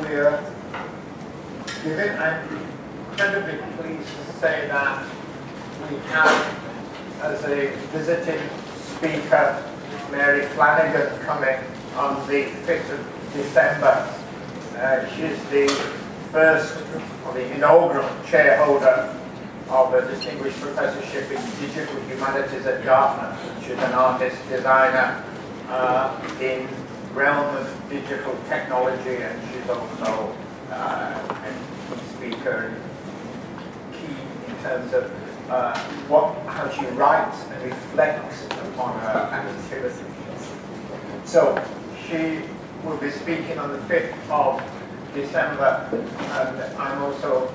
we're giving. I'm incredibly pleased to say that we have, as a visiting speaker, Mary Flanagan coming on the 5th of December. She's the first, or the inaugural chairholder of a distinguished professorship in digital humanities at Dartmouth. She's an artist, designer in realm of digital technology, and she's also a key speaker, key in terms of how she writes and reflects upon her activities. So she will be speaking on the 5th of December, and I'm also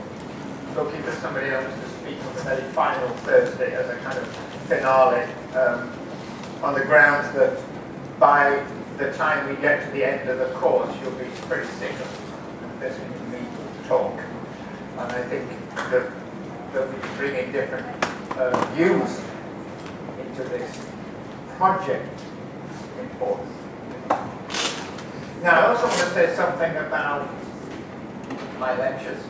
looking for somebody else to speak on the very final Thursday as a kind of finale, on the grounds that by the time we get to the end of the course, you'll be pretty sick of listening to me talk. And I think that we bring in different views into this project. Important. Now, I also want to say something about my lectures.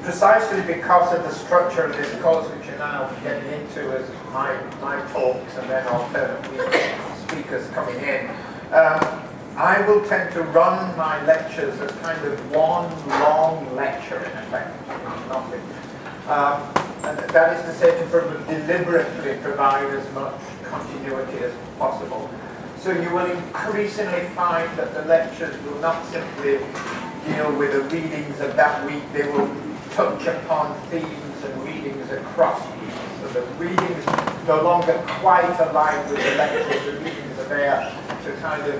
Precisely because of the structure of this course, which you're now getting into as my talks and then alternately speakers coming in, I will tend to run my lectures as kind of one long lecture in effect. And that is to say, to deliberately provide as much continuity as possible. So you will increasingly find that the lectures will not simply deal with the readings of that week, they will touch upon themes and readings across weeks. So the readings no longer quite align with the lectures, the readings are there to kind of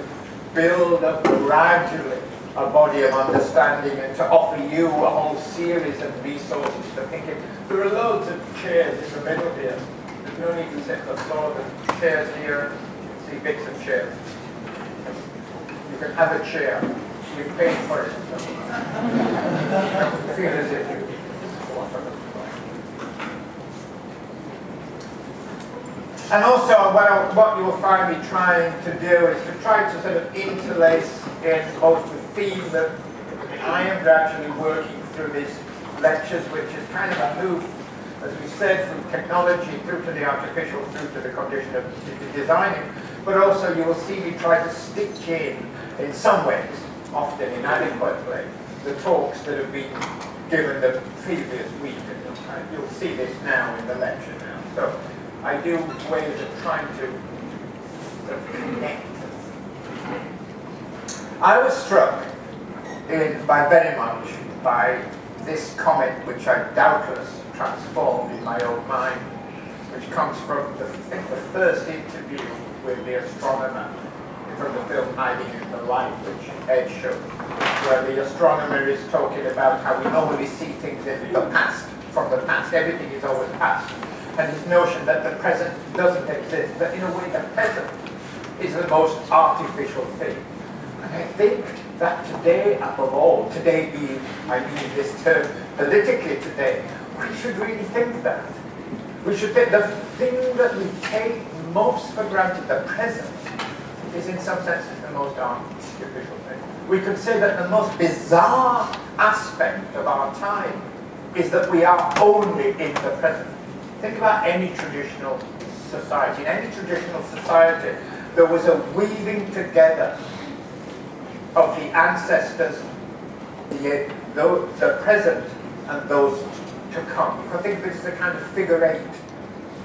build up gradually a body of understanding and to offer you a whole series of resources for thinking. There are loads of chairs in the middle here. There's no need to sit on the floor. There's chairs here. You can see bits of chairs. You can have a chair. You pay for it. Feel as if you And also, what you will find me trying to do is to try to sort of interlace in both the theme that I am gradually working through these lectures, which is kind of a move, as we said, from technology through to the artificial, through to the condition of designing. But also, you will see me try to stitch in some ways, often inadequately, the talks that have been given the previous week. And you'll see this now in the lecture now. So I do ways of trying to sort of connect. I was struck by very much by this comment, which I doubtless transformed in my own mind, which comes from the first interview with the astronomer from the film Hiding in the Light, which Ed showed, where the astronomer is talking about how we normally see things in the past, from the past. Everything is always past. And his notion that the present doesn't exist, that in a way the present is the most artificial thing. And I think that today, above all, today being, I mean this term politically today, we should really think that. We should think the thing that we take most for granted, the present, is in some senses the most artificial thing. We could say that the most bizarre aspect of our time is that we are only in the present. Think about any traditional society. In any traditional society, there was a weaving together of the ancestors, the present, and those to come. You can think of this as a kind of figure eight,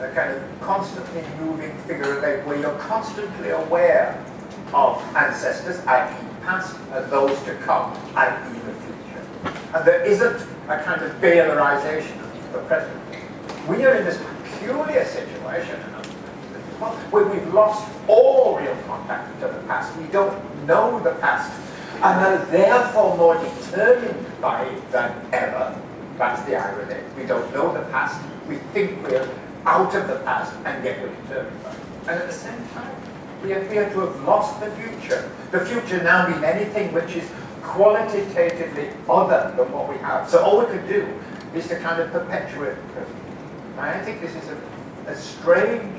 a kind of constantly moving figure of eight, where you're constantly aware of ancestors, i.e. past, and those to come, i.e. the future. And there isn't a kind of Baylerization of the present. We are in this peculiar situation where we've lost all real contact to the past. We don't know the past, and are therefore more determined by it than ever. That's the irony. We don't know the past. We think we're out of the past, and yet we're determined by it. And at the same time, we appear to have lost the future. The future now being anything which is qualitatively other than what we have. So all we could do is to kind of perpetuate the present. I think this is a strange,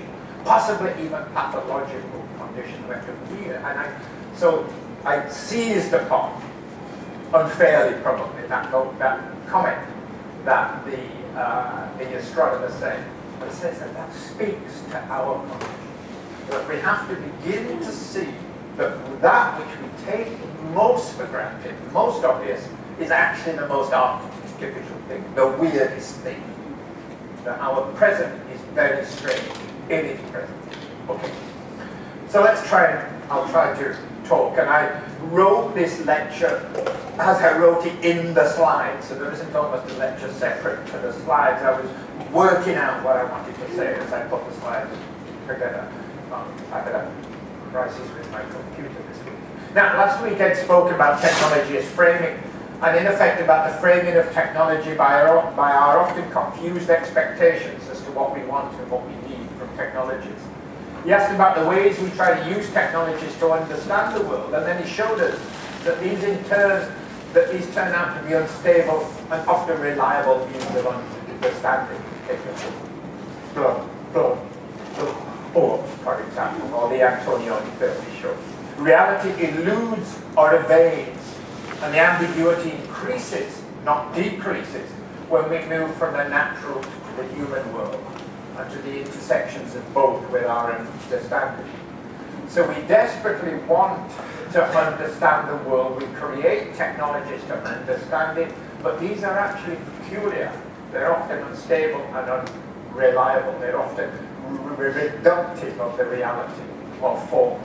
possibly even pathological condition we're to be in. And so I seized upon, unfairly probably, that comment that the astronomer said, but says that speaks to our knowledge. That we have to begin to see that that which we take most for granted, most obvious, is actually the most artificial thing, the weirdest thing. That our present is very strange in its present. Okay. So let's try and I'll try to talk. And I wrote this lecture as I wrote it in the slides. So there isn't almost a lecture separate to the slides. I was working out what I wanted to say as I put the slides together. I had a crisis with my computer this week. Now, last week I spoke about technology as framing, and in effect about the framing of technology by our often confused expectations as to what we want and what we need from technologies. He asked about the ways we try to use technologies to understand the world, and then he showed us that these turn out to be unstable and often reliable means of understanding. For example, or the Antonioni film he showed. Reality eludes or evades, and the ambiguity increases, not decreases, when we move from the natural to the human world, and to the intersections of both with our understanding. So we desperately want to understand the world. We create technologies to understand it, but these are actually peculiar. They're often unstable and unreliable. They're often reductive of the reality or form.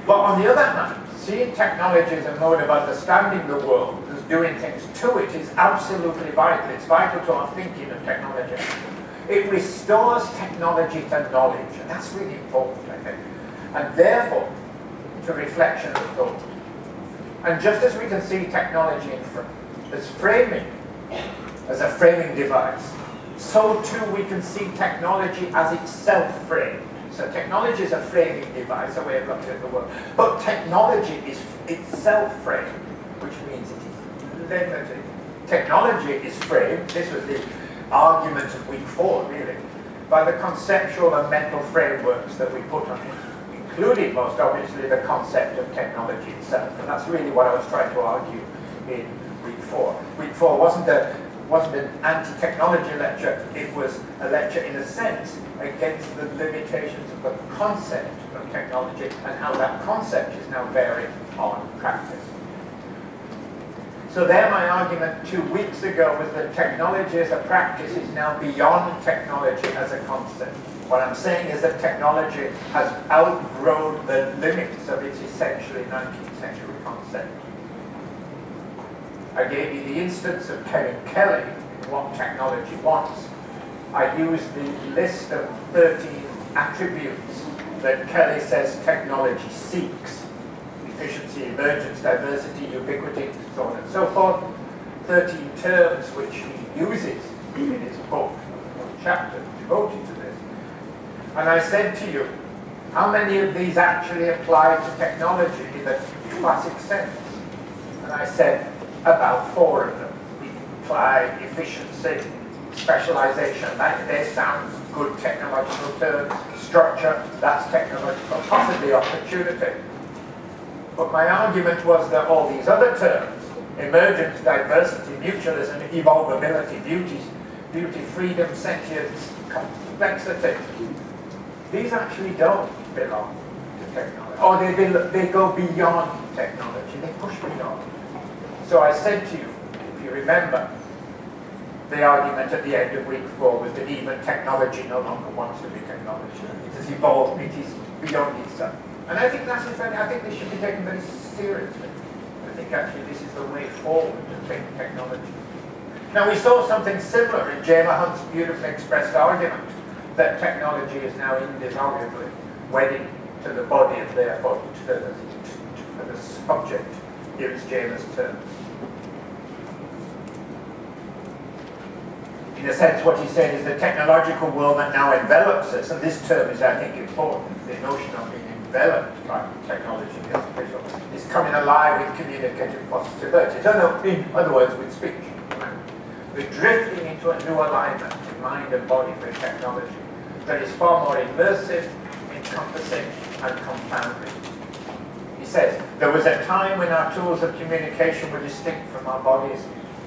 But on the other hand, seeing technology as a mode of understanding the world, as doing things to it, is absolutely vital. It's vital to our thinking of technology. It restores technology to knowledge, and that's really important, I think, and therefore to reflection of thought. And just as we can see technology as framing, as a framing device, so too we can see technology as itself framed. So technology is a framing device, a way of looking at the world. But technology is itself framed, which means it is limited. Technology is framed, this was the argument of week 4, really, by the conceptual and mental frameworks that we put on it, including, most obviously, the concept of technology itself. And that's really what I was trying to argue in week 4. Week 4 wasn't an anti-technology lecture, it was a lecture, in a sense, against the limitations of the concept of technology and how that concept is now varying on practice. So there my argument 2 weeks ago was that technology as a practice is now beyond technology as a concept. What I'm saying is that technology has outgrown the limits of its essentially 19th century concept. I gave you the instance of Kevin Kelly in What Technology Wants. I used the list of 13 attributes that Kelly says technology seeks. Efficiency, emergence, diversity, ubiquity, so on and so forth. 13 terms which he uses in his book, a chapter devoted to this. And I said to you, how many of these actually apply to technology in the classic sense? And I said, about 4 of them. We apply efficiency, specialization, they sound good technological terms. Structure, that's technological, possibly opportunity. But my argument was that all these other terms, emergence, diversity, mutualism, evolvability, beauty, freedom, sentience, complexity, these actually don't belong to technology. Or they go beyond technology, they push beyond. So I said to you, if you remember, the argument at the end of week 4 was that even technology no longer wants to be technology. It has evolved, it is beyond itself. And I think that's I think this should be taken very seriously. I think actually this is the way forward to think technology. Now we saw something similar in Jamer Hunt's beautifully expressed argument that technology is now indissolubly wedded to the body and therefore to the subject. Here's Jamer's term. In a sense, what he said is the technological world that now envelops us, and this term is, I think, important, the notion of being enveloped by technology is coming alive with communicative possibilities. In other words, with speech. We're drifting into a new alignment in mind and body with technology that is far more immersive, encompassing, and confounding. He says, there was a time when our tools of communication were distinct from our bodies,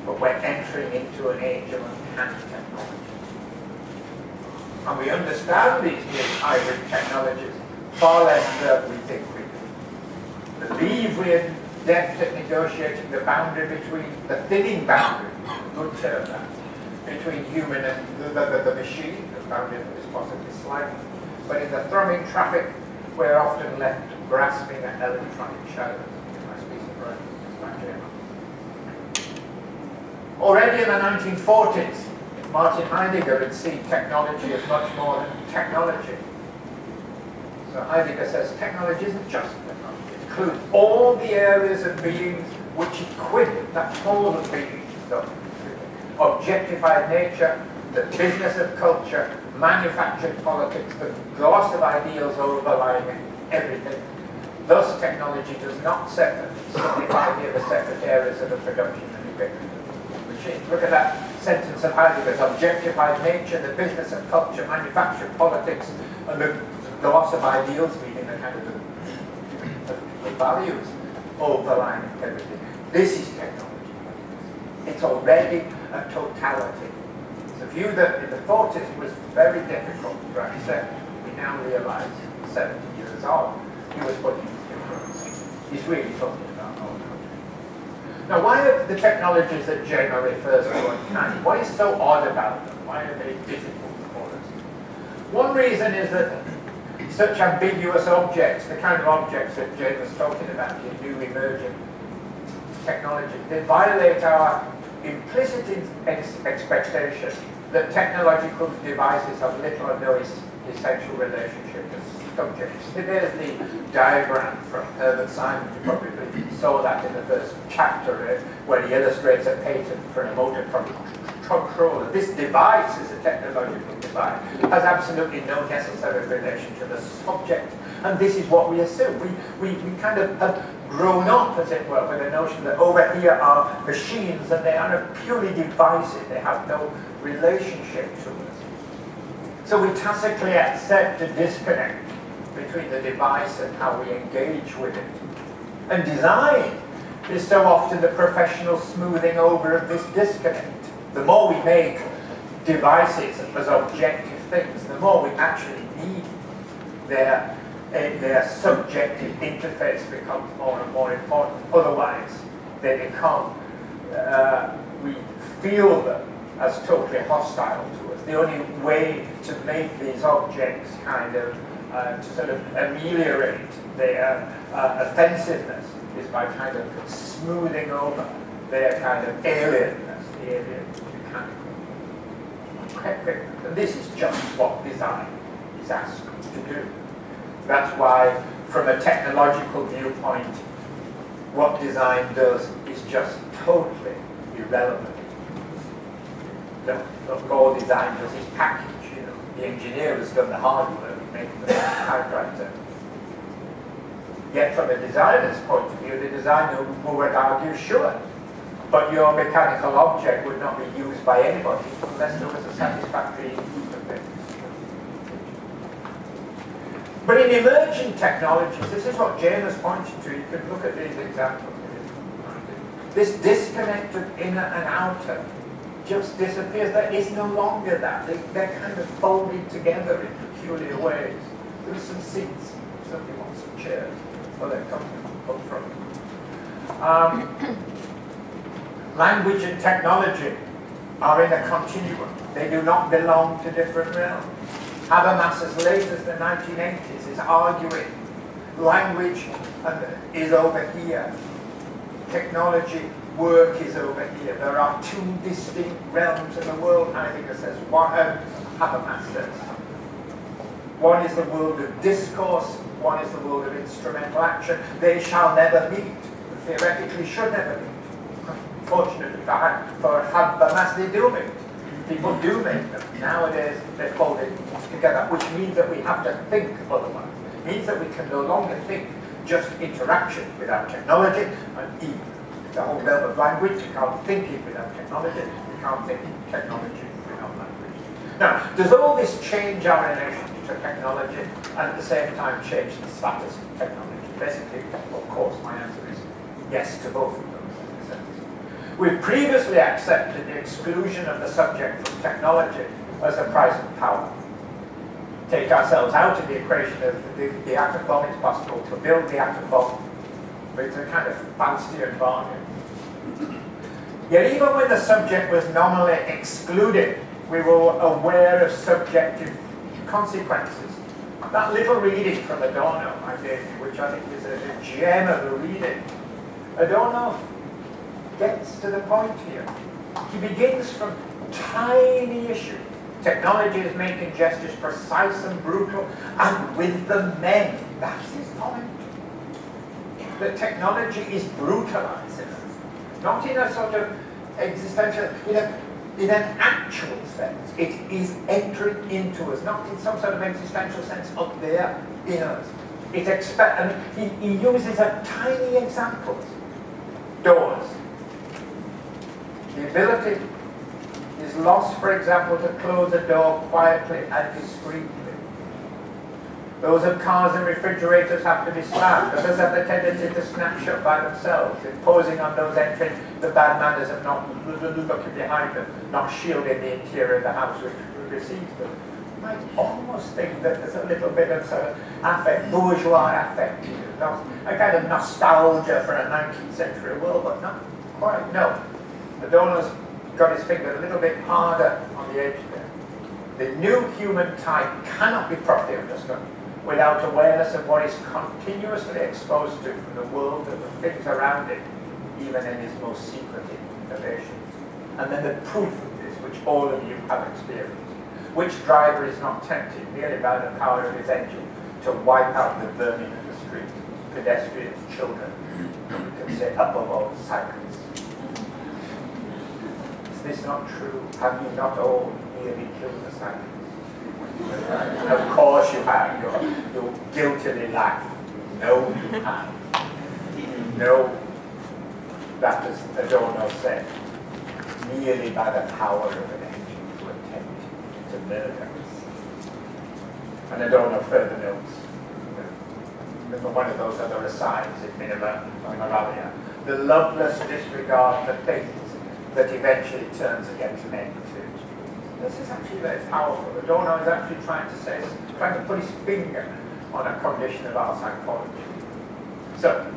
but we're entering into an age of uncanny technology. And we understand these new hybrid technologies far less than we think we do. Believe we're deft at negotiating the boundary between, the thinning boundary, good term that, between human and the machine, the boundary that is possibly slight. But in the thrumming traffic, we're often left grasping at electronic shadows. You must be surprised. Already in the 1940s, Martin Heidegger had seen technology as much more than technology. So Heidegger says technology isn't just technology. It includes all the areas of being which equip that whole of being. So, objectified nature, the business of culture, manufactured politics, the gloss of ideals overlying everything. Thus, technology does not signify the separate areas of the production and equipment. Look at that sentence of Heidegger's: objectified nature, the business of culture, manufactured politics, and the gloss of ideals, meaning the kind of the values overlying everything. This is technology. It's already a totality. It's a view that in the 40s was very difficult to accept. We now realize, 70 years on, he was putting it different. He's really talking about all countries. Now, why are the technologies that Jenner refers to uncanny? What is so odd about them? Why are they difficult for us? One reason is that such ambiguous objects, the kind of objects that Jane was talking about in new emerging technology, they violate our implicit expectation that technological devices have little or no essential relationship to subjects. There's the diagram from Herbert Simon. You probably saw that in the first chapter where he illustrates a patent for a motor controller. This device is a technological device. It has absolutely no necessary relation to the subject. And this is what we assume. We kind of have grown up, as it were, with the notion that over here are machines and they are purely devices. They have no relationship to us. So we tacitly accept a disconnect between the device and how we engage with it. And design is so often the professional smoothing over of this disconnect. The more we make devices as objective things, the more we actually need their subjective interface becomes more and more important. Otherwise, they become, we feel them as totally hostile to us. The only way to make these objects kind of, to sort of ameliorate their offensiveness is by kind of smoothing over their kind of alienness, the alien mechanical. And this is just what design is asked to do. That's why, from a technological viewpoint, what design does is just totally irrelevant. Look, all design does is package. You know, the engineer has done the hard work, making the typewriter. Yet, from a designer's point of view, the designer would argue, sure, but your mechanical object would not be used by anybody unless there was a satisfactory use of it. But in emerging technologies, this is what Jane has pointed to. You can look at these examples. This disconnect of inner and outer just disappears. There is no longer that. They're kind of folded together in peculiar ways. There's some seats. Somebody wants some chairs. Well, they're coming up from. Language and technology are in a continuum. They do not belong to different realms. Habermas, as late as the 1980s, is arguing language is over here. Technology, work is over here. There are two distinct realms in the world, Heidegger says. Habermas says. One is the world of discourse, one is the world of instrumental action. They shall never meet. Theoretically should never meet. Fortunately for Habermas, they do meet. People do make them. Nowadays, they're folded together, which means that we have to think otherwise. It means that we can no longer think just interaction without technology, and even the whole realm of language, you can't think it without technology, you can't think technology without language. Now, does all this change our relation to technology, and at the same time change the status of technology? Basically, of course, my answer is yes to both of those. We've previously accepted the exclusion of the subject from technology as a price of power. Take ourselves out of the equation of the atom bomb. It's possible to build the atom bomb, but it's a kind of Faustian bargain. Yet even when the subject was nominally excluded, we were aware of subjective consequences. That little reading from Adorno I gave you, which I think is a gem of a reading, Adorno gets to the point here. He begins from tiny issues. Technology is making gestures precise and brutal, and with the men. That's his point. That technology is brutalizing us. Not in a sort of existential, in an actual sense. It is entering into us, not in some sort of existential sense up there in us. He uses a tiny examples. Doors. The ability is lost, for example, to close a door quietly and discreetly. Those of cars and refrigerators have to be slammed. Others have the tendency to snap shut by themselves, imposing on those entering the bad manners of not looking behind them, not shielding the interior of the house which receives them. You might almost think that there's a little bit of sort of affect, bourgeois affect, a kind of nostalgia for a 19th century world, but not quite, no. Adorno's got his finger a little bit harder on the edge there. The new human type cannot be properly understood without awareness of what is continuously exposed to from the world and the things around it, even in its most secretive innovations. And then the proof of this, which all of you have experienced. Which driver is not tempted merely by the power of his engine to wipe out the vermin of the street, pedestrians, children, who can say above all cyclists. Is this not true? Have you not all nearly killed the cyclists? Of course you have. You'll guiltily laugh. No, you have. You know that, as Adorno said, merely by the power of an engine to attempt to murder us. And Adorno further notes, remember one of those other asides in Mineralia, the loveless disregard for things that eventually turns against men too. This is actually very powerful. Adorno is actually trying to put his finger on a condition of our psychology. So,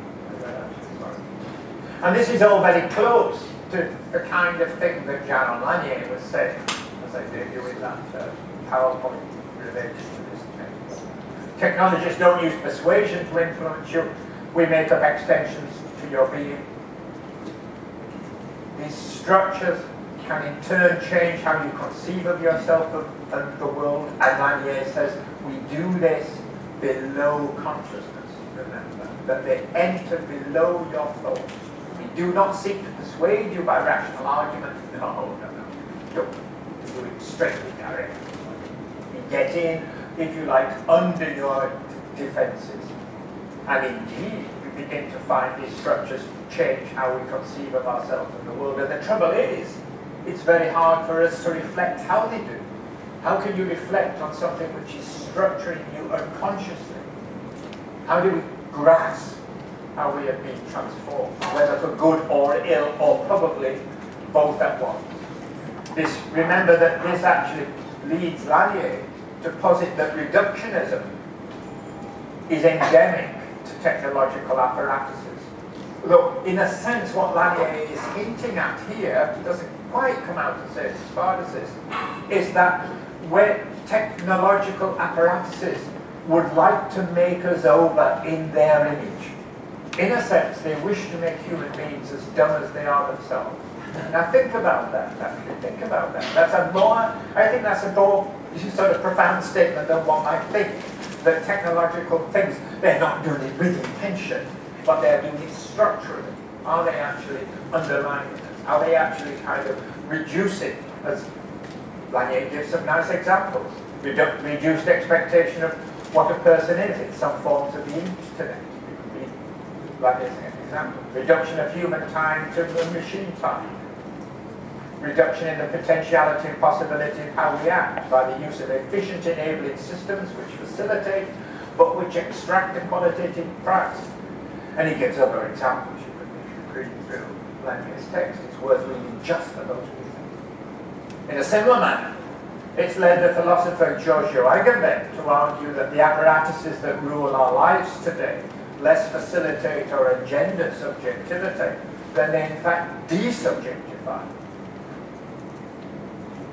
and this is all very close to the kind of thing that Jean Lanier was saying, as I did you with that PowerPoint related to this thing. Technologists don't use persuasion to influence you. We make up extensions to your being. These structures can in turn change how you conceive of yourself and the world. And Lanier says we do this below consciousness, remember, that they enter below your thoughts. We do not seek to persuade you by rational argument. No. Don't do it straightly directly. We get in, if you like, under your defenses. And indeed, we begin to find these structures change how we conceive of ourselves and the world. And the trouble is, it's very hard for us to reflect how they do. How can you reflect on something which is structuring you unconsciously? How do we grasp how we have been transformed, whether for good or ill, or probably both at once? Remember that this actually leads Lanier to posit that reductionism is endemic to technological apparatuses. Look, in a sense, what Lanier is hinting at here, doesn't quite come out and say it as far as this, is that where technological apparatuses would like to make us over in their image. In a sense, they wish to make human beings as dumb as they are themselves. Now think about that, actually. Think about that. I think that's a more sort of profound statement than one might think. That technological things, they're not doing it with intention, but they're doing it structurally. Are they actually undermining it? Are they actually kind of reducing, as Lanier gives some nice examples, reduced expectation of what a person is in some forms of the internet. Lanier's an example. Reduction of human time to machine time. Reduction in the potentiality and possibility of how we act by the use of efficient enabling systems which facilitate but which extract a qualitative price. And he gives other examples. You could read through Lanier's text. It's worth reading just for those reasons. In a similar manner, it's led the philosopher Giorgio Agamben to argue that the apparatuses that rule our lives today less facilitate or engender subjectivity than they in fact desubjectify.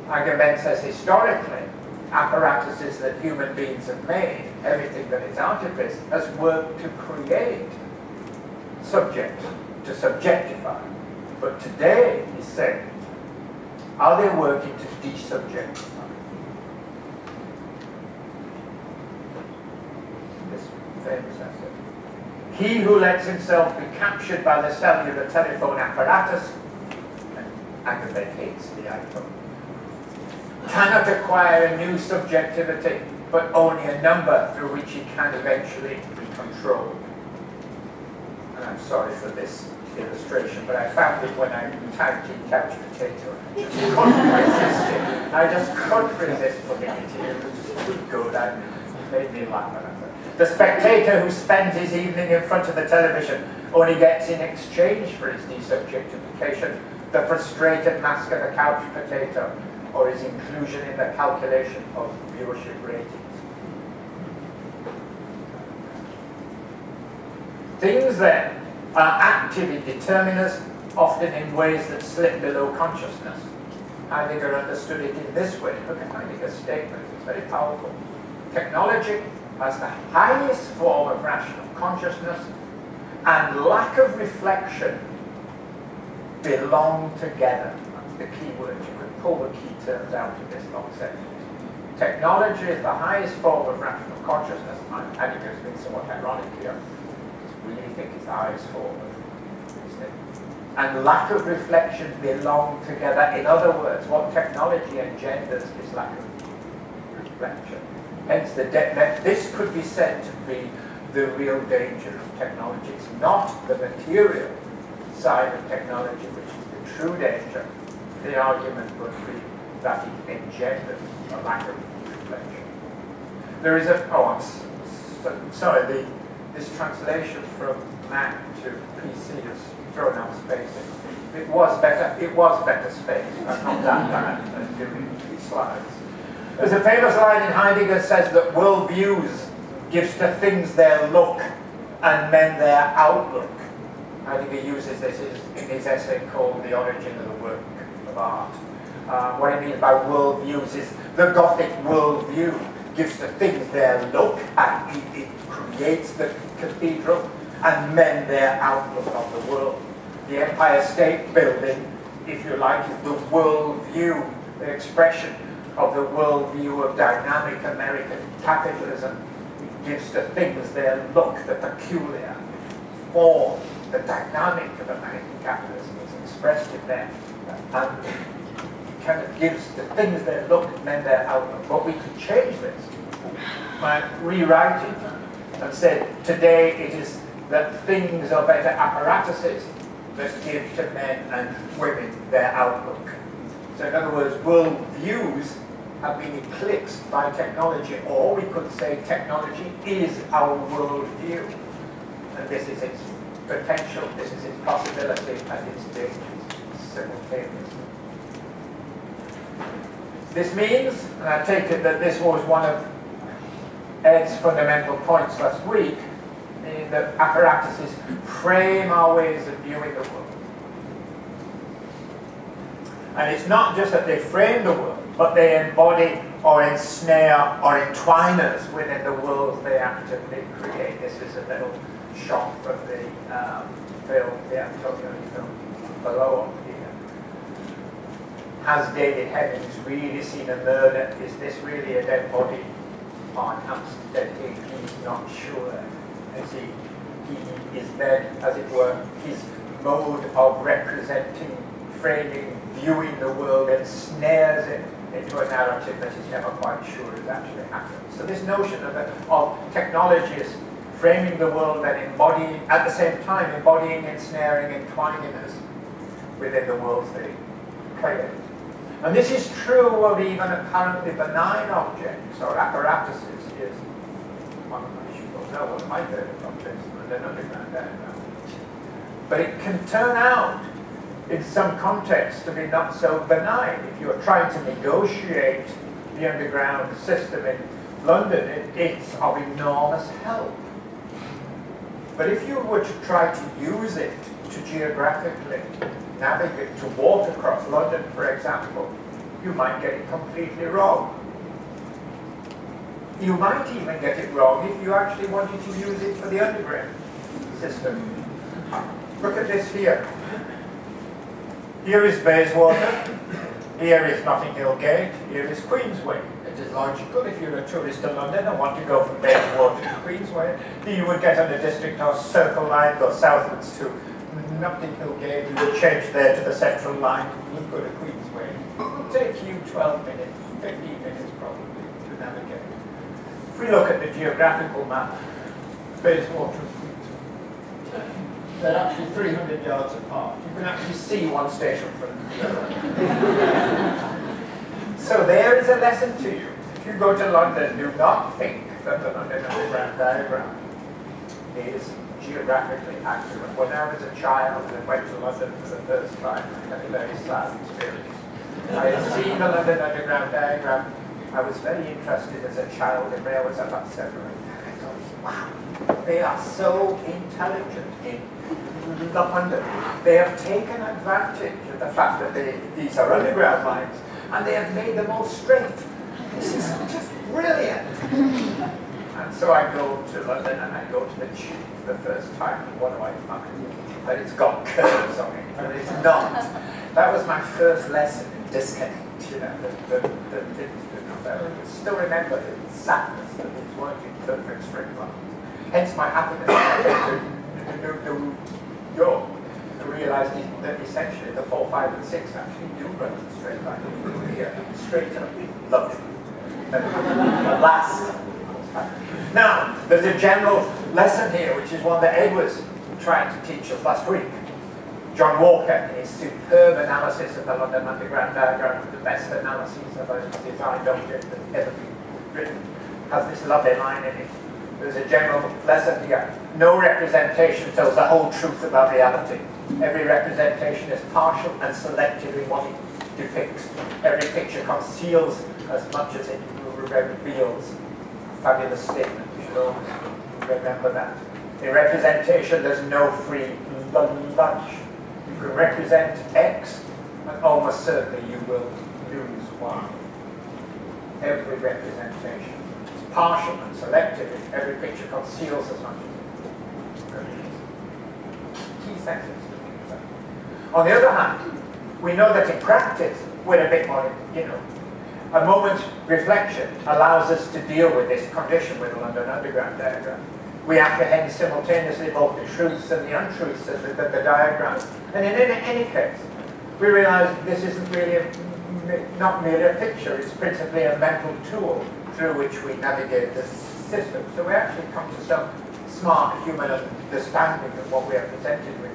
Agamben says historically, apparatuses that human beings have made, everything that is artifice, has worked to create subjects, to subjectify. But today, he said, are they working to desubjectify? This famous essay. He who lets himself be captured by the cellular telephone apparatus, and Agamben hates the iPhone, cannot acquire a new subjectivity, but only a number through which he can eventually be controlled. And I'm sorry for this illustration, but I found it when I typed in couch potato. I just couldn't resist it. I just couldn't resist putting it here. It was too good. It made me laugh. The spectator who spends his evening in front of the television only gets in exchange for his desubjectification the frustrated mask of the couch potato, or his inclusion in the calculation of viewership ratings. Things then are active indeterminers, often in ways that slip below consciousness. Heidegger understood it in this way. Look at Heidegger's statement, it's very powerful. Technology, as the highest form of rational consciousness, and lack of reflection belong together. That's the key word. You could pull the key terms out of this long sentence. Technology is the highest form of rational consciousness. Heidegger's been somewhat ironic here. I really think it's the highest form of reasoning. And lack of reflection belong together. In other words, what technology engenders is lack of reflection. Hence, this could be said to be the real danger of technology. It's not the material side of technology which is the true danger. The argument would be that it engenders a lack of reflection. There is a, sorry, this translation from Mac to PC has thrown out spacing. It was better spaced. I'm not that bad at doing these slides. There's a famous line in Heidegger says that worldviews gives to things their look and men their outlook. Heidegger uses this in his essay called The Origin of the Work of Art. What he means by worldviews is the Gothic worldview gives to things their look and it creates the cathedral, and men their outlook on the world. The Empire State Building, if you like, is the worldview, the expression of the worldview of dynamic American capitalism. It gives to things their look, the peculiar form, the dynamic of American capitalism is expressed in there. And it kind of gives to things their look and then their outlook. But we could change this by rewriting and say today it is that things are better apparatuses that give to men and women their outlook. So in other words, worldviews have been eclipsed by technology, or we could say technology is our worldview. And this is its potential, this is its possibility, and its dangers simultaneously. This means, and I take it that this was one of Ed's fundamental points last week, that apparatuses frame our ways of viewing the world. And it's not just that they frame the world, but they embody or ensnare or entwine us within the worlds they actively create. This is a little shot from the film, the Antonioni film, below up here. Has David Hemmings really seen a murder? Is this really a dead body on Hampstead Heath? He's not sure. As he is then, as it were, his mode of representing, framing, viewing the world ensnares it into a narrative that he's never quite sure has actually happened. So this notion of technologies framing the world and embodying, at the same time, embodying, ensnaring, entwining us within the worlds they create. And this is true of even apparently benign objects or apparatuses. Here's one of my shoes. no, one of my favorite objects is an underground diagram. But it can turn out, in some contexts, to be not so benign. If you're trying to negotiate the underground system in London, it's of enormous help. But if you were to try to use it to geographically navigate, to walk across London, for example, you might get it completely wrong. You might even get it wrong if you actually wanted to use it for the underground system. Look at this here. Here is Bayswater, here is Notting Hill Gate, here is Queensway. It is logical if you're a tourist to London and want to go from Bayswater to Queensway, you would get on the District or Circle line, go southwards to Notting Hill Gate, you would change there to the Central line, you'd go to Queensway. It would take you 12 minutes, 15 minutes probably to navigate. If we look at the geographical map, Bayswater and Queensway, they're actually 300 yards apart. You can actually see one station from the other. So there is a lesson to you. If you go to London, do not think that the London Underground diagram is geographically accurate. When I was a child and went to London for the first time, I had a very sad experience. I had seen the London Underground diagram. I was very interested as a child in railways. I was about 7 or 8. I thought, wow, they are so intelligent in London. They have taken advantage of the fact that these are underground lines, and they have made them all straight. This is just brilliant. And so I go to London and I go to the Tube for the first time, and what do I find? That it's got curves on it, but it's not. That was my first lesson in disconnect, you know, the things did not there. I still remember the sadness that these weren't in perfect straight lines. Hence my happiness to New York, to realise that essentially the 4, 5, and 6 actually do run in a straight line. Here, straight up, lovely. At last. Now, there's a general lesson here, which is one that Ed was trying to teach us last week. John Walker, in his superb analysis of the London Underground diagram, the best analysis of a designed object that's ever been written, has this lovely line in it. There's a general lesson here. No representation tells the whole truth about reality. Every representation is partial and selective in what it depicts. Every picture conceals as much as it reveals. Fabulous statement. You should always remember that. In representation, there's no free lunch. You can represent X, and almost certainly you will lose Y. Every representation is partial and selective. Every picture conceals as much as it key sentence. On the other hand, we know that in practice, we're a bit more, a moment's reflection allows us to deal with this condition with the London Underground diagram. We apprehend simultaneously both the truths and the untruths of the diagram. And in any case, we realize this isn't really not merely a picture, it's principally a mental tool through which we navigate the system. So we actually come to some smart human understanding of what we are presented with.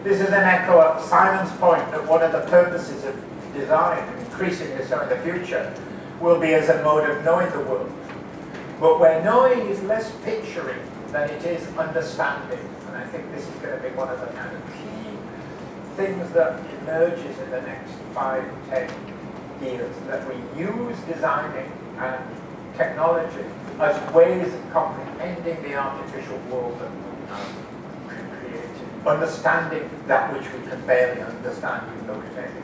This is an echo of Simon's point that one of the purposes of design, increasingly so in the future, will be as a mode of knowing the world. But where knowing is less picturing than it is understanding, and I think this is going to be one of the kind of key things that emerges in the next 5, 10 years, that we use designing and technology as ways of comprehending the artificial world that we have created, understanding that which we can barely understand in look at anything.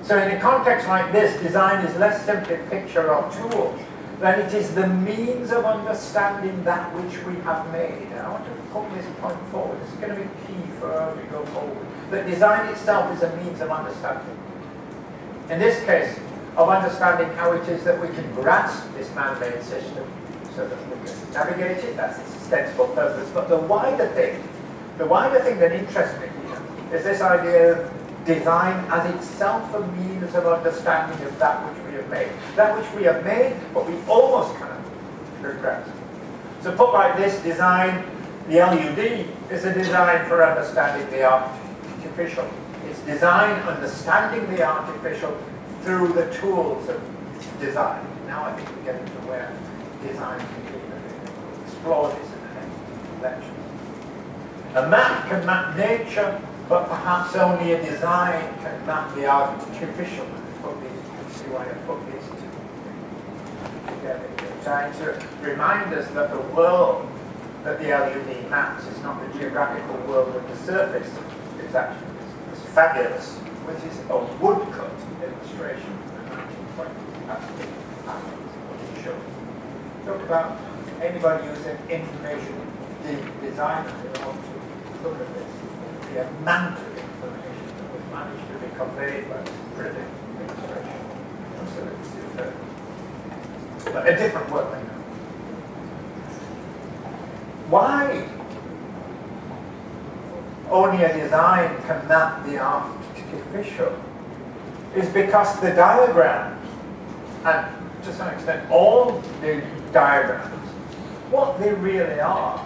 So in a context like this, design is less simply picture or tool than it is the means of understanding that which we have made. And I want to put this point forward. This is going to be key for as we go forward. That design itself is a means of understanding. In this case, of understanding how it is that we can grasp this man-made system so that we can navigate it. That's its ostensible purpose. But the wider thing that interests me here is this idea of design as itself a means of understanding of that which we have made. That which we have made, but we almost cannot grasp. So put like this, design, the LUD, is a design for understanding the artificial. It's design understanding the artificial through the tools of design. Now I think we get into where design can be a bit explore this in the next lecture. A map can map nature, but perhaps only a design can map the artificial. See why I put these two together here. Trying to remind us that the world that the LUD maps is not the geographical world of the surface. It's actually this fabulous, which is a woodcut illustration of the 1920s. Talk about anybody who's an information designer who wants to look at this. The amount of information that was managed to be conveyed by this brilliant illustration. Absolutely superb. But a different world, I know. Why only a design can map the artificial is because the diagram, and to some extent all the diagrams, what they really are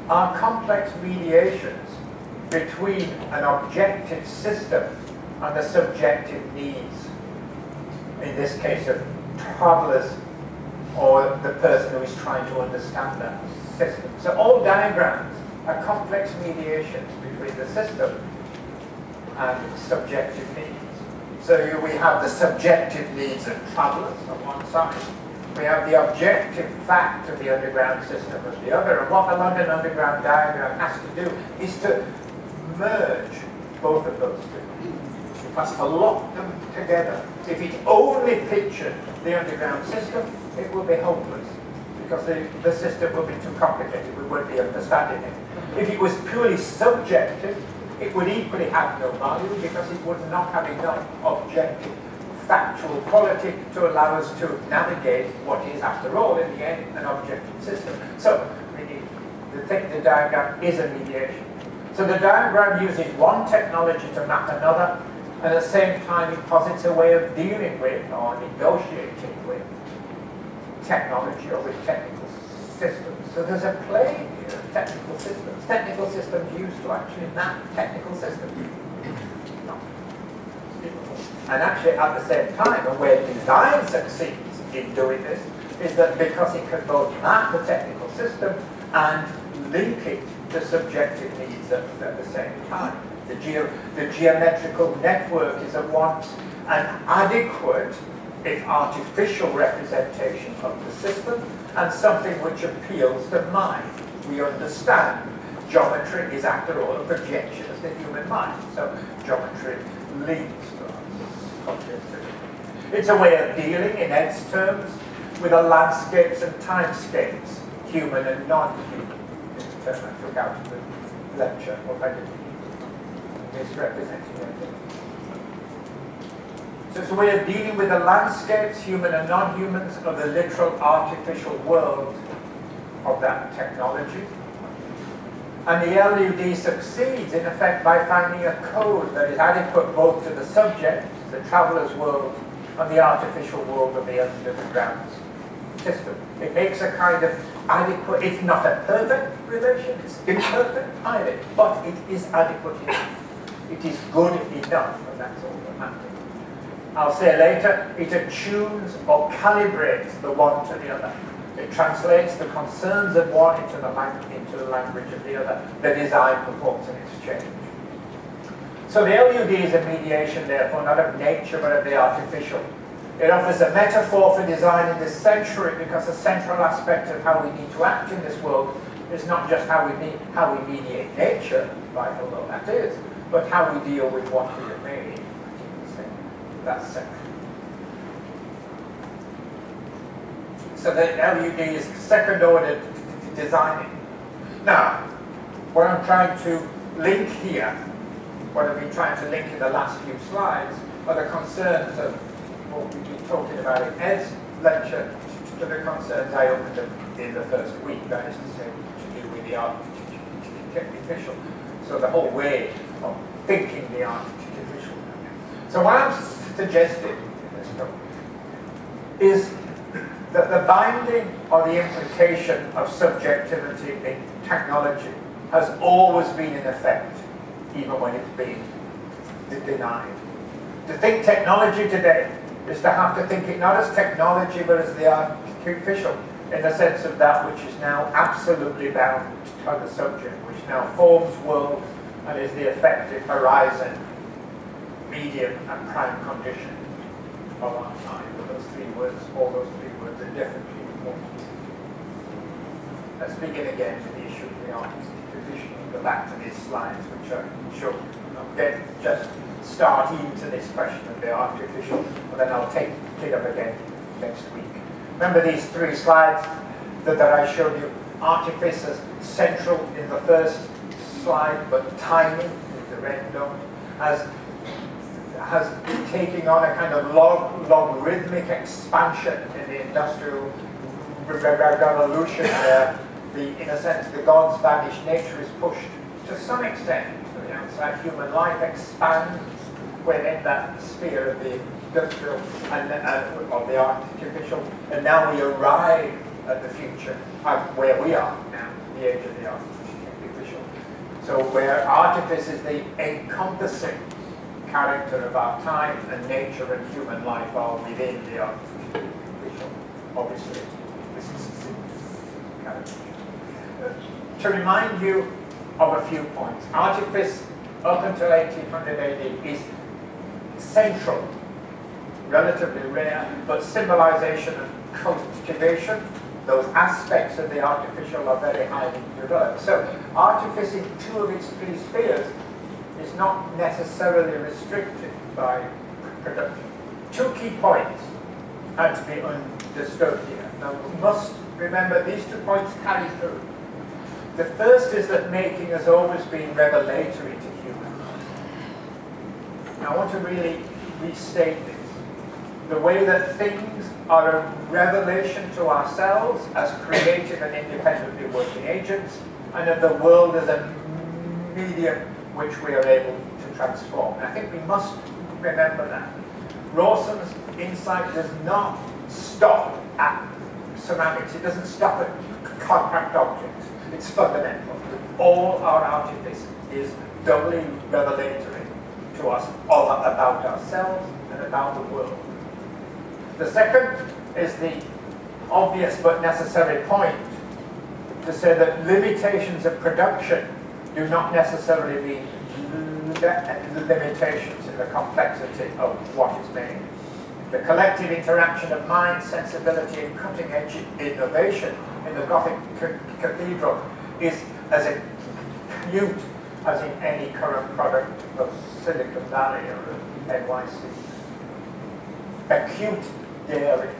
complex mediations between an objective system and the subjective needs, in this case of travelers or the person who is trying to understand that system. So all diagrams are complex mediations between the system and subjective needs. So we have the subjective needs of travelers on one side. We have the objective fact of the underground system on the other. And what the London Underground diagram has to do is to merge both of those two. It has to lock them together. If it only pictured the underground system, it would be hopeless, because the system would be too complicated. We wouldn't be understanding it. If it was purely subjective, it would equally have no value, because it would not have enough objective, factual quality to allow us to navigate what is, after all, in the end, an objective system. So, the diagram is a mediation. So the diagram uses one technology to map another, and at the same time it posits a way of dealing with or negotiating with technology or with technical systems. So there's a play here of technical systems. Technical systems used to actually map technical systems. And actually at the same time, and where design succeeds in doing this, is that because it can both map the technical system and link it to subjective needs at the same time. The geometrical network is at once an adequate, if artificial, representation of the system, and something which appeals to mind. We understand geometry is, after all, a projection of the human mind. So geometry links to us. It's a way of dealing, in Ed's terms, with the landscapes and timescapes, human and non-human. This term I took out of the lecture, what I did misrepresenting everything. So it's a way of dealing with the landscapes, human and non-humans, of the literal artificial world of that technology. And the LUD succeeds, in effect, by finding a code that is adequate both to the subject, the traveller's world, and the artificial world of the underground system. It makes a kind of adequate, if not a perfect relation, it's imperfect either, but it is adequate enough. It is good enough, and that's all that matters. I'll say later, it attunes or calibrates the one to the other. It translates the concerns of one into the language of the other. The design performs an exchange. So the LUD is a mediation, therefore, not of nature, but of the artificial. It offers a metaphor for design in this century, because a central aspect of how we need to act in this world is not just how we mediate nature, vital though that is, but how we deal with what we have made. That's central. So the LUD is second-order designing. Now, what I'm trying to link here, what I've been trying to link in the last few slides, are the concerns of what we've been talking about in Ed's lecture to the concerns I opened up in the first week, that is to say, to do with the artificial. So the whole way of thinking the artificial. So what I'm suggesting in this talk is that the binding or the implication of subjectivity in technology has always been in effect, even when it's been denied. To think technology today is to have to think it not as technology, but as the artificial. in the sense of that which is now absolutely bound to the subject, which now forms world and is the effective horizon, medium and prime condition of our time. Those three words, all those three words are definitely important. Let's begin again with the issue of the artistic tradition. Go back to these slides, which are short. Okay, just start into this question of the artificial, and then I'll take it up again next week. Remember these three slides that I showed you? Artifice as central in the first slide, but tiny in the red dot, has been taking on a kind of logarithmic expansion in the Industrial Revolution, where, in a sense, the God's vanished nature is pushed to some extent to the outside. Human life expands within that sphere of the industrial and of the artificial, and now we arrive at the future, where we are now, the age of the artificial. So where artifice is the encompassing character of our time, and nature and human life are within the artificial. Obviously, this is a character. To remind you of a few points, artifice up until 1800 AD is central, relatively rare, but symbolization and cultivation, those aspects of the artificial are very highly developed. So artifice in two of its three spheres is not necessarily restricted by production. Two key points had to be understood here. Now we must remember these 2 points carry through. The first is that making has always been revelatory to humans. Now I want to really restate this. The way that things are a revelation to ourselves as creative and independently working agents, and of the world as a medium which we are able to transform. And I think we must remember that. Rawson's insight does not stop at ceramics. It doesn't stop at compact objects. It's fundamental. All our artifice is doubly revelatory to us about ourselves and about the world. The second is the obvious but necessary point to say that limitations of production do not necessarily mean limitations in the complexity of what is made. The collective interaction of mind, sensibility, and cutting-edge innovation in the Gothic cathedral is as acute as in any current product of Silicon Valley or of NYC. Acute daring,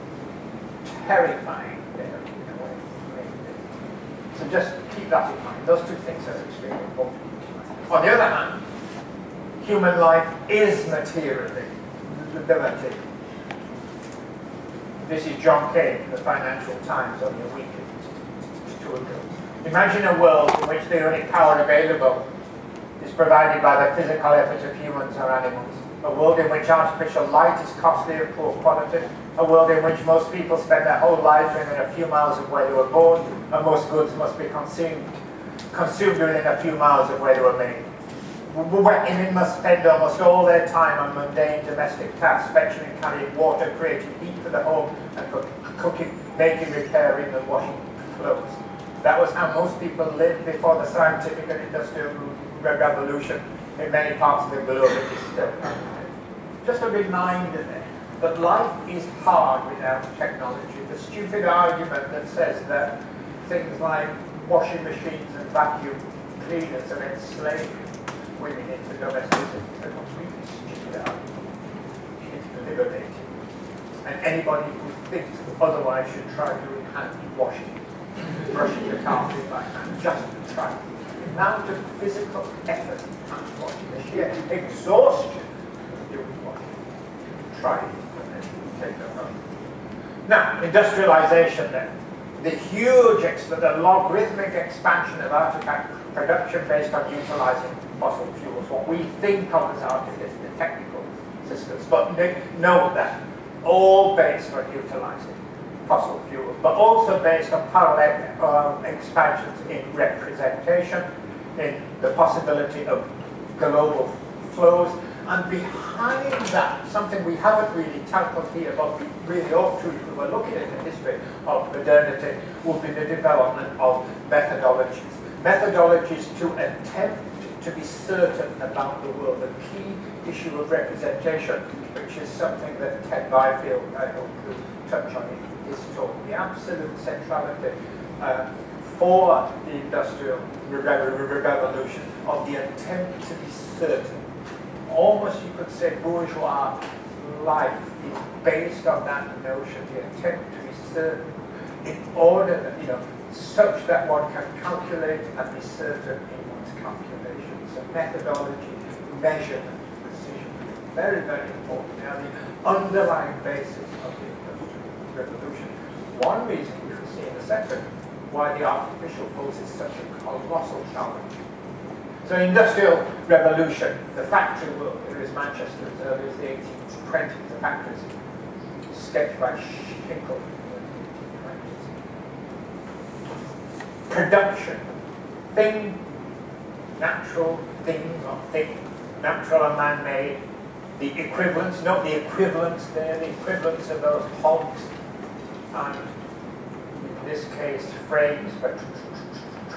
terrifying daring in a way. So just keep that in mind. Those two things are extremely important. On the other hand, human life is materially limited. This is John Kane, the Financial Times, only a week or two ago. Imagine a world in which the only power available is provided by the physical effort of humans or animals. A world in which artificial light is costly and poor quality. A world in which most people spend their whole lives within a few miles of where they were born, and most goods must be consumed within a few miles of where they were made. Women must spend almost all their time on mundane domestic tasks, fetching and carrying water, creating heat for the home, and for cooking, making, repairing, and washing clothes. That was how most people lived before the scientific and industrial revolution in many parts of the globe. It is still happening. Just a reminder there that life is hard without technology. The stupid argument that says that things like washing machines and vacuum cleaners are enslaving women into domesticity is a completely stupid argument. It's liberating. And anybody who thinks otherwise should try doing hand washing, brushing the carpet by hand, just to try. The amount of physical effort in hand washing, the sheer exhaustion of doing washing. Try it and then take it home. Now, industrialization then. The huge, the logarithmic expansion of artifact production based on utilizing fossil fuels, what we think of as artifice, the technical systems, but note that all based on utilizing fossil fuels, but also based on parallel expansions in representation, in the possibility of global flows, And behind that, something we haven't really tackled here, but we really ought to if we were looking at the history of modernity, would be the development of methodologies. Methodologies to attempt to be certain about the world. The key issue of representation, which is something that Ted Byfield, I hope, will touch on in his talk. The absolute centrality for the Industrial Revolution of the attempt to be certain. Almost, you could say, bourgeois life is based on that notion, the attempt to be certain, in order that, such that one can calculate and be certain in one's calculations. So methodology, measurement, precision, very, very important. They are the underlying basis of the Industrial Revolution. One reason we will see in a second why the artificial poses such a colossal challenge. So Industrial Revolution, the factory world, here is Manchester as early as the 1820s, the factories sketched by Schinkel in the 1820s. Production, thing, natural thing, not thing, natural and man-made, the equivalents, not the equivalents there, the equivalents of those hogs, and in this case frames for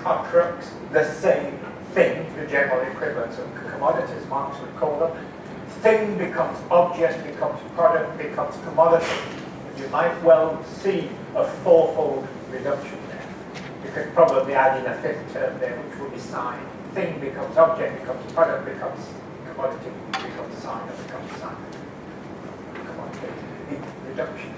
trucks, the same thing, the general equivalents of commodities, Marx would call them. Thing becomes object, becomes product, becomes commodity. And you might well see a fourfold reduction there. You could probably add in a fifth term there, which will be sign. Thing becomes object, becomes product, becomes commodity, becomes sign, and becomes sign. Commodity. The reduction is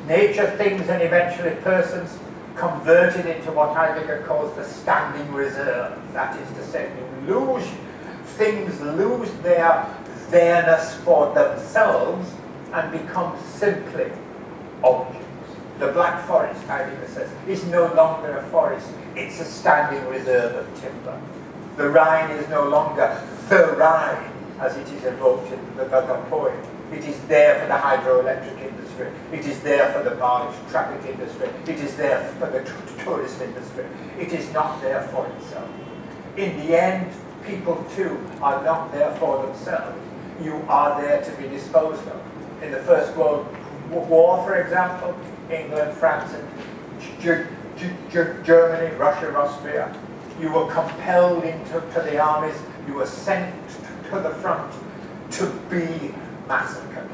nature, things, and eventually persons converted into what Heidegger calls the standing reserve. That is to say, things lose their there-ness for themselves and become simply objects. The Black Forest, Heidegger says, is no longer a forest, it's a standing reserve of timber. The Rhine is no longer the Rhine, as it is evoked in the poem. It is there for the hydroelectric industry. It is there for the barge traffic industry. It is there for the tourist industry. It is not there for itself. In the end, people too are not there for themselves. You are there to be disposed of. In the First World War, for example, England, France, and Germany, Russia, Austria, you were compelled into the armies. You were sent to the front to be massacred.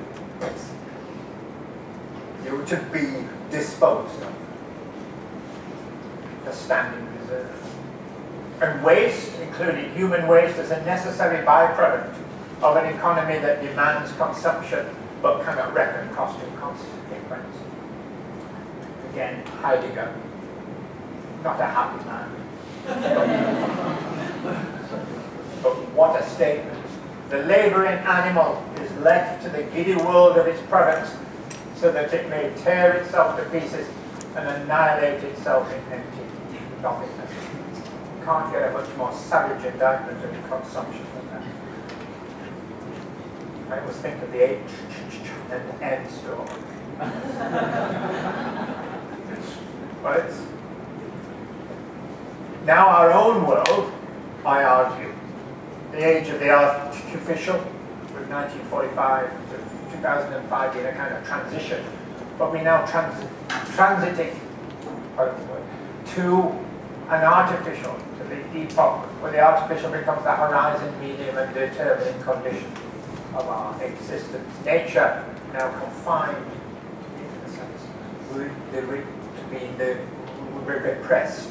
You were to be disposed of. The standing reserve. And waste, including human waste, is a necessary byproduct of an economy that demands consumption but cannot reckon cost and consequence. Again, Heidegger, not a happy man. But what a statement. The labouring animal is left to the giddy world of its products so that it may tear itself to pieces and annihilate itself in empty nothingness. You can't get a much more savage indictment of consumption than that. I always think of the H and N story. But it's now our own world, I argue, the age of the artificial, with 1945 to 2005 being a kind of transition, but we're now transiting to an artificial, to the epoch where the artificial becomes the horizon, medium, and determining condition of our existence. Nature now confined, in a sense, to being repressed.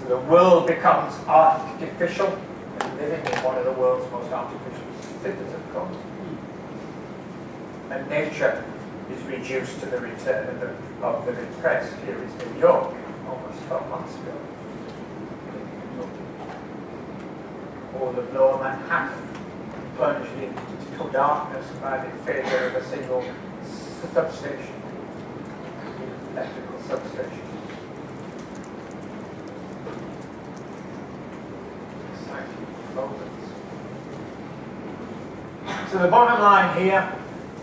So the world becomes artificial, and living in one of the world's most artificial cities, of course. And nature is reduced to the return of the repressed. Here is New York, almost 12 months ago. Or the lower Manhattan, plunged into darkness by the failure of a single substation, electrical substation. So the bottom line here,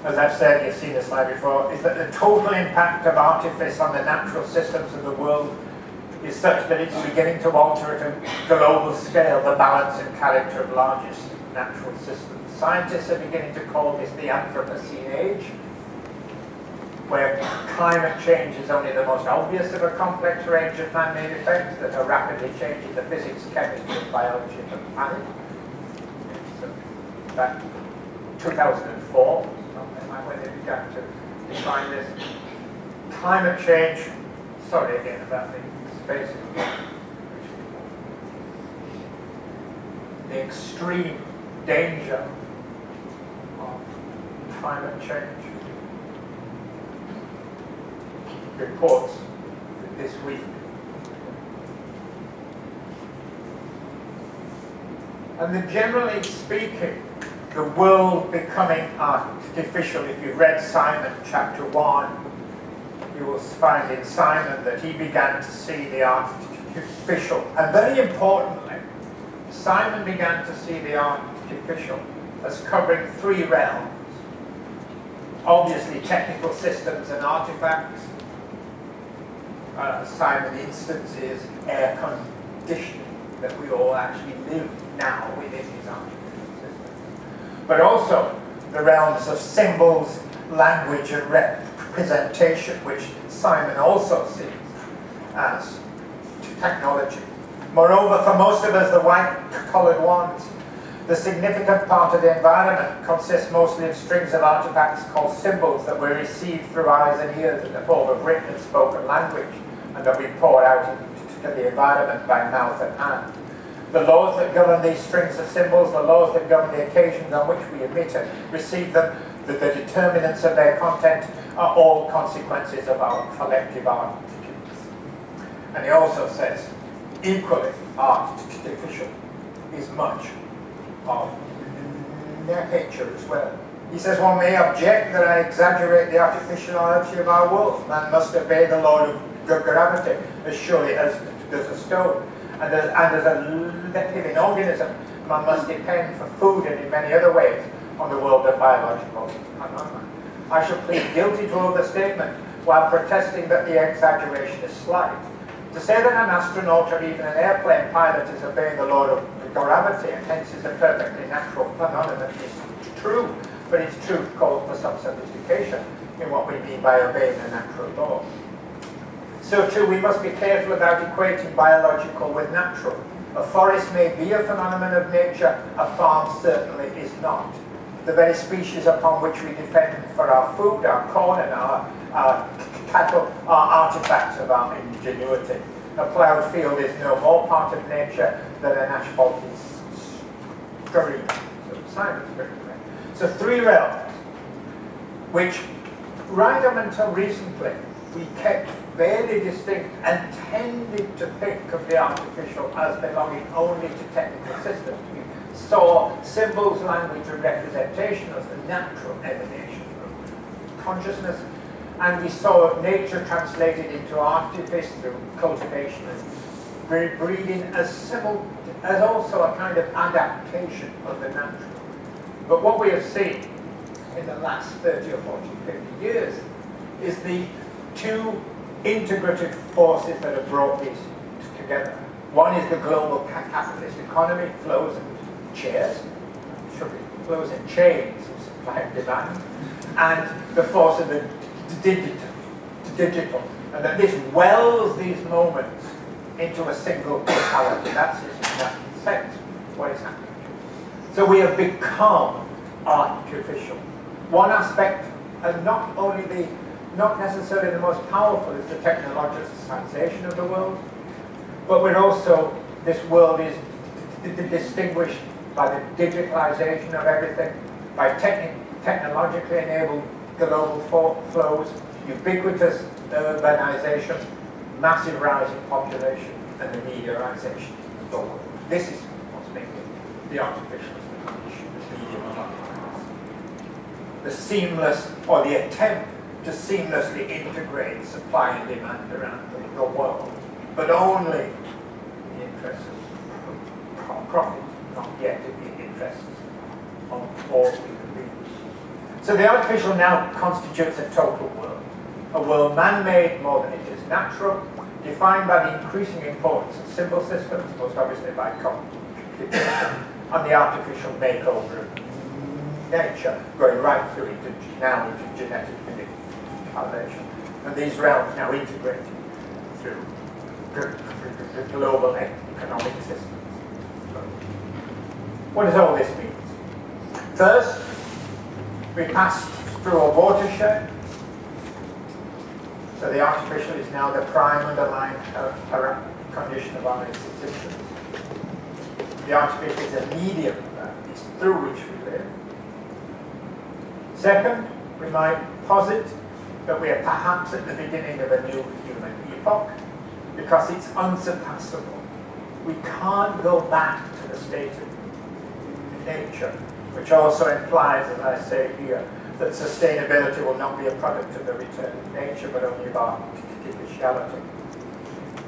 as I've said, you've seen this slide before, is that the total impact of artifice on the natural systems of the world is such that it's beginning to alter at a global scale the balance and character of largest natural systems. Scientists are beginning to call this the Anthropocene age, where climate change is only the most obvious of a complex range of man-made effects that are rapidly changing the physics, chemistry, and biology of the planet. So, back 2004, when they began to define this. Climate change, sorry again about the space, the extreme danger of climate change. Reports this week. And then generally speaking, the world becoming artificial. If you've read Simon chapter 1, you will find in Simon that he began to see the artificial. And very importantly, Simon began to see the artificial as covering three realms. Obviously, technical systems and artifacts. Simon instances air conditioning, that we all actually live now within these artificial systems. But also the realms of symbols, language, and representation, which Simon also sees as technology. Moreover, for most of us, the white-collared ones, the significant part of the environment consists mostly of strings of artifacts called symbols that we receive through eyes and ears in the form of written and spoken language, and that we pour out into the environment by mouth and hand. The laws that govern these strings of symbols, the laws that govern the occasions on which we emit and receive them, the determinants of their content, are all consequences of our collective attitudes. And he also says, equally artificial is much of nature as well. He says, one may object that I exaggerate the artificiality of our world. Man must obey the law of gravity as surely as does a stone. And as a living organism, man must depend for food and in many other ways on the world of biological phenomena. I shall plead guilty to overstatement while protesting that the exaggeration is slight. To say that an astronaut or even an airplane pilot is obeying the law of gravity and hence is a perfectly natural phenomenon is true, but its truth calls for some sophistication in what we mean by obeying a natural law. So too, we must be careful about equating biological with natural. A forest may be a phenomenon of nature, a farm certainly is not. The very species upon which we depend for our food, our corn and our cattle, are artifacts of our ingenuity. A ploughed field is no more part of nature than an asphalted stream. So Simon's written there. So three realms, which right up until recently we kept fairly distinct and tended to think of the artificial as belonging only to technical systems. We saw symbols, language, and representation as the natural emanation of consciousness, and we saw nature translated into artifice through cultivation and breeding as also a kind of adaptation of the natural. But what we have seen in the last 30 or 40, 50 years is the two integrative forces that have brought these together. One is the global capitalist economy, flows and flows and chains of supply and demand, and the force of the digital, and that this wells these moments into a single totality. That's in that sense what is happening. So we have become artificial. One aspect, and not necessarily the most powerful, is the technologicization of the world, but we're also, this world is distinguished by the digitalization of everything, by technologically enabled global flows, ubiquitous urbanization, massive rise in population, and the mediaization of the world. This is what's making the artificial medium of artificial. The seamless, or the attempt to seamlessly integrate supply and demand around the world, but only in the interests of profit, not yet in the interests of all human beings. So the artificial now constitutes a total world, a world man-made more than it is natural, defined by the increasing importance of symbol systems, most obviously by computation, and the artificial makeover of nature, going right through into genetic manipulation. And these realms now integrated through the global economic systems. What does all this mean? First, we passed through a watershed. So the artificial is now the prime underlying condition of our existence. The artificial is a medium it's through which we live. Second, we might posit that we are perhaps at the beginning of a new human epoch because it's unsurpassable. We can't go back to the state of nature, which also implies, as I say here, that sustainability will not be a product of the return of nature, but only of artificiality.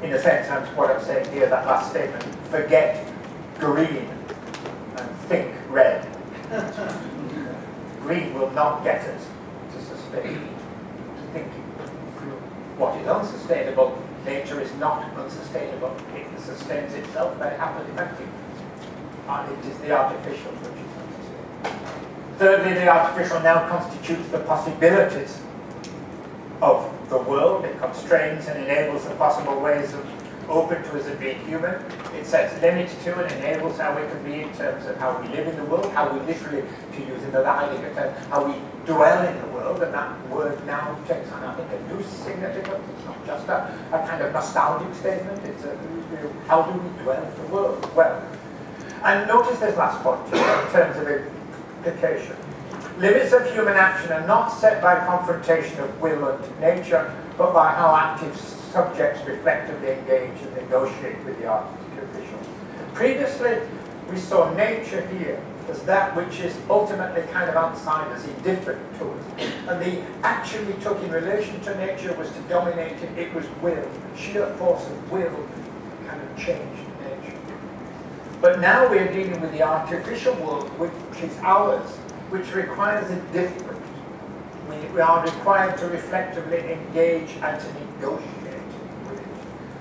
In a sense, what I'm saying here, that last statement, forget green and think red. Green will not get us to sustain thinking. What is unsustainable, nature is not unsustainable. It sustains itself very happily, effectively. And it is the artificial which is unsustainable. Thirdly, the artificial now constitutes the possibilities of the world. It constrains and enables the possible ways of open to us as being human. It sets limits to and enables how we can be in terms of how we live in the world, how we literally, to use another Heidegger term, how we dwell in the world. And that word now takes on, I think, a new significance. It's not just a kind of nostalgic statement. It's how do we dwell in the world? Well, and notice this last point in terms of implication. Limits of human action are not set by confrontation of will and nature, but by how active subjects reflectively engage and negotiate with the artificial. Previously, we saw nature here as that which is ultimately kind of outside us, indifferent to us. And the action we took in relation to nature was to dominate it. It was will, sheer force of will kind of changed nature. But now we're dealing with the artificial world, which is ours, which requires a different. We are required to reflectively engage and to negotiate with it.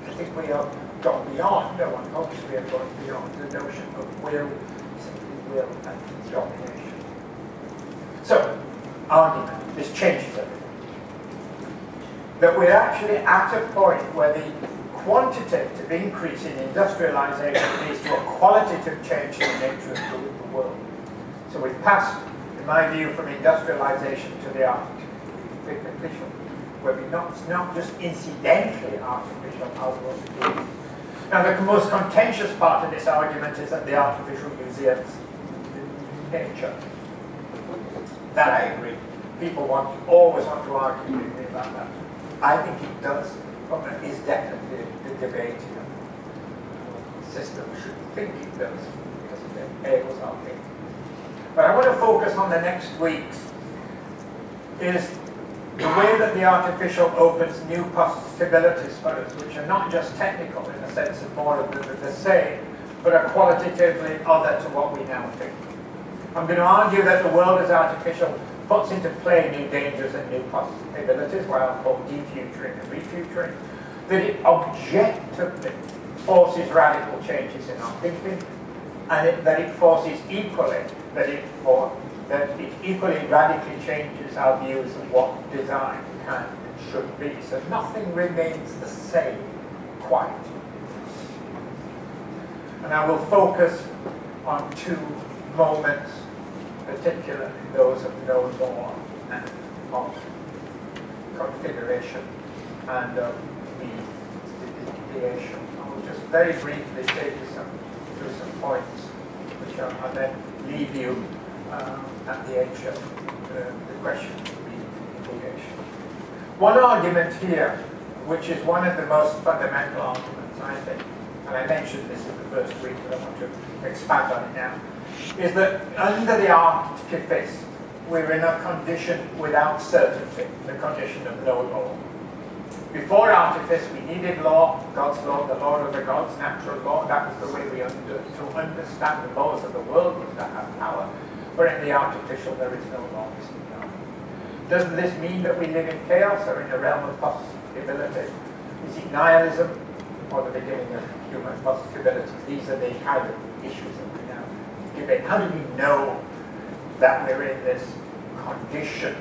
I think we have gone beyond, no one hopes we have gone beyond the notion of will, simply will and domination. So, argument, this changes everything. That we're actually at a point where the quantitative increase in industrialization leads to a qualitative change in the nature of the world. So we've passed, in my view, from industrialization to the artificial, where it's not just incidentally artificial, our world is. Now, the most contentious part of this argument is that the artificial usurps nature. That I agree. People always want to argue with me about that. I think it does. It is definitely the debate here. The system should think it does, because it enables our thinking. But I want to focus on the next weeks is the way that the artificial opens new possibilities for us, which are not just technical in the sense of more of the same, but are qualitatively other to what we now think. I'm going to argue that the world as artificial puts into play new dangers and new possibilities, what I'll call defuturing and refuturing, that it objectively forces radical changes in our thinking, and that it forces equally, that it equally radically changes our views of what design can and should be. So nothing remains the same quite. And I will focus on two moments, particularly those of no law and of configuration and of mediation. I will just very briefly take you through some points, which I'll then leave you at the edge of the question of mediation. One argument here, which is one of the most fundamental arguments, I think, and I mentioned this in the first week, but I want to expand on it now, is that under the artifice, we're in a condition without certainty, the condition of no law. Before artifice, we needed law, God's law, the law of the gods, natural law. That was the way we understood to understand the laws of the world, was to have power. But in the artificial, there is no law. Doesn't this mean that we live in chaos or in the realm of possibility? Is it nihilism or the beginning of human possibilities? These are the kind of issues that we now debate. How do we know that we're in this condition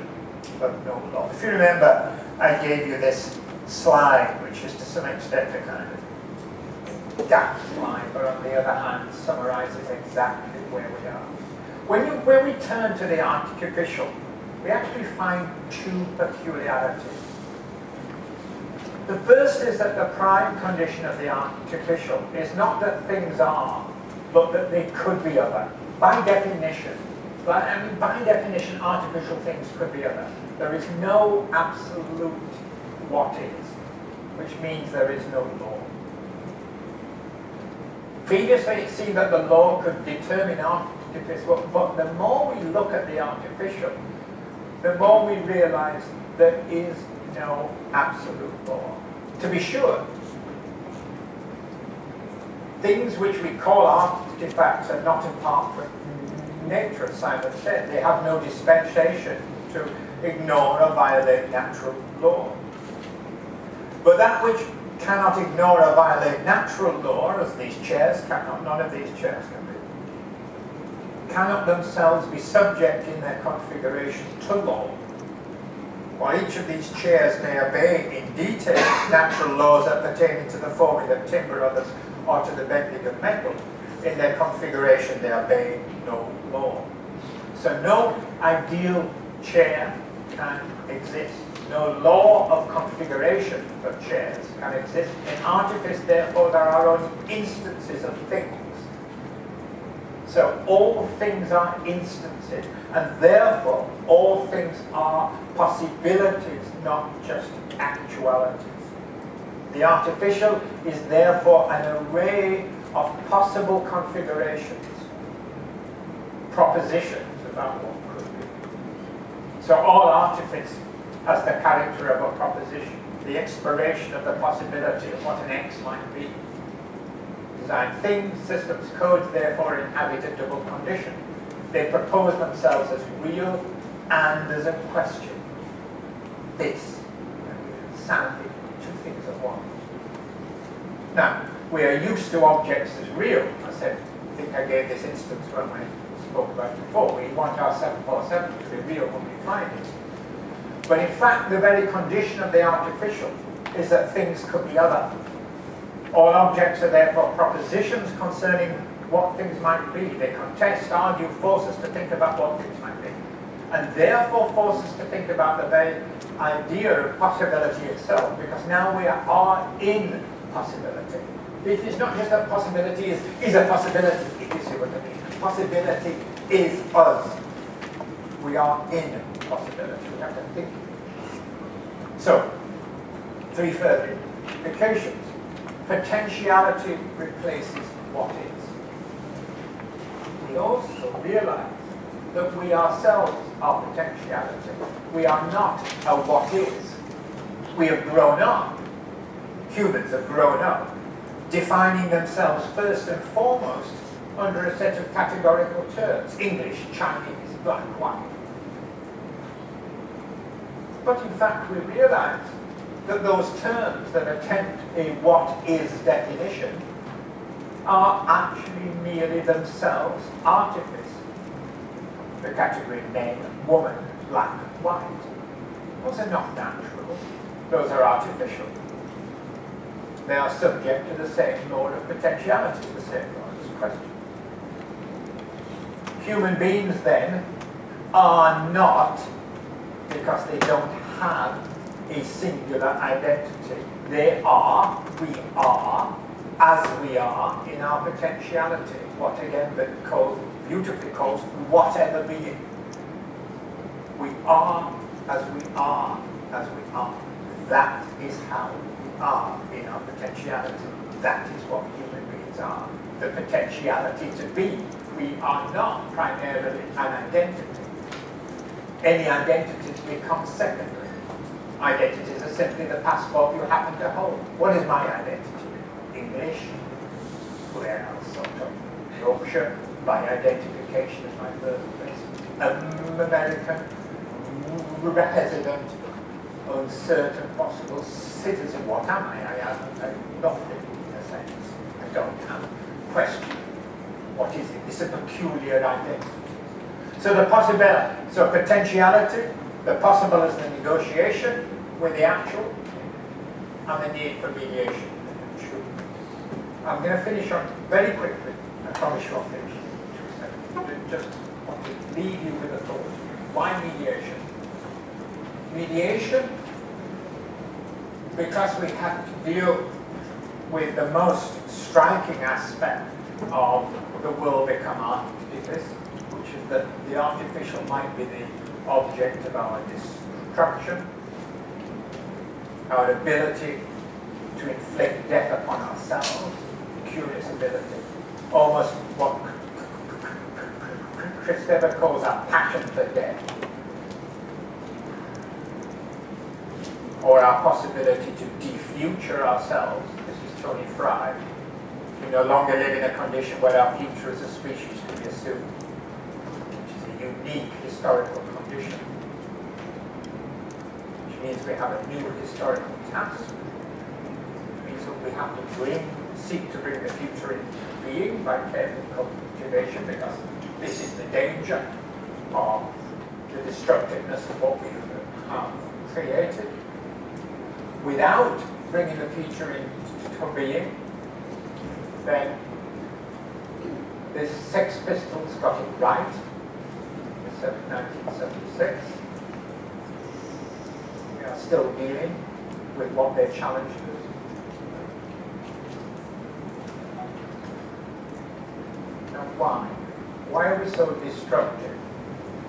of no law? If you remember, I gave you this slide, which is to some extent a kind of daft slide, but on the other hand summarizes exactly where we are. When we turn to the artificial, we actually find two peculiarities. The first is that the prime condition of the artificial is not that things are, but that they could be other. By definition, artificial things could be other. There is no absolute what is, which means there is no law. Previously, it seemed that the law could determine artificial, but the more we look at the artificial, the more we realize there is no absolute law. To be sure, things which we call artifacts are not in part from nature, as Simon said. They have no dispensation to ignore or violate natural law. But that which cannot ignore or violate natural law, as these chairs cannot, none of these chairs can be, cannot themselves be subject in their configuration to law. While each of these chairs may obey in detail natural laws that pertain to the forming of timber or to the bending of metal, in their configuration they obey no law. So no ideal chair can exist. No law of configuration of chairs can exist. In artifice, therefore, there are only instances of things. So all things are instances, and therefore all things are possibilities, not just actualities. The artificial is therefore an array of possible configurations, propositions about what could be. So all artifice has the character of a proposition, the exploration of the possibility of what an X might be. Design things, systems, codes, therefore inhabit a double condition. They propose themselves as real and as a question. This sounding two things at once. Now, we are used to objects as real. I think I gave this instance when we spoke about it before. We want our 747 to be real when we find it. But in fact, the very condition of the artificial is that things could be other. All objects are therefore propositions concerning what things might be. They contest, argue, force us to think about what things might be. And therefore force us to think about the very idea of possibility itself, because now we are in possibility. It is not just that possibility is a possibility, if you see what I mean. Possibility is us. We are in possibility. We have to think. So, three further implications. Potentiality replaces what is. We also realize that we ourselves are potentiality. We are not a what is. We have grown up. Humans have grown up, defining themselves first and foremost under a set of categorical terms: English, Chinese, black, white. But in fact, we realize that those terms that attempt a what is definition are actually merely themselves artifice. The category man, woman, black, white. Those are not natural. Those are artificial. They are subject to the same law of potentiality, the same law of question. Human beings, then, are not, because they don't have a singular identity. They are, we are, as we are in our potentiality. What again that beautifully calls whatever being. We are as we are as we are. That is how we are in our potentiality. That is what human beings are. The potentiality to be. We are not primarily an identity. Any identities become secondary. Identities are simply the passport you happen to hold. What is my identity? English, where else? Sort of Yorkshire, by identification as my birthplace. American, resident, uncertain possible citizen. What am I? I am nothing in a sense. I don't have question. What is it? It's a peculiar identity. So the possibility, so potentiality, the possible is the negotiation with the actual, and the need for mediation. I'm going to finish on very quickly. I promise you I'll finish in 2 seconds. Just want to leave you with a thought. Why mediation? Mediation, because we have to deal with the most striking aspect of the will become artifice, which is that the artificial might be the object of our destruction, our ability to inflict death upon ourselves, curious ability, almost what Christopher calls our passion for death, or our possibility to defuture ourselves. This is Tony Fry. We no longer live in a condition where our future as a species can be assumed, which is a unique historical condition, which means we have a new historical task, which means that we have to seek to bring the future into being by careful cultivation, because this is the danger of the destructiveness of what we have created. Without bringing the future into being, then this Sex Pistols got it right in 1976. We are still dealing with what they challenged us. Now why? Why are we so destructive?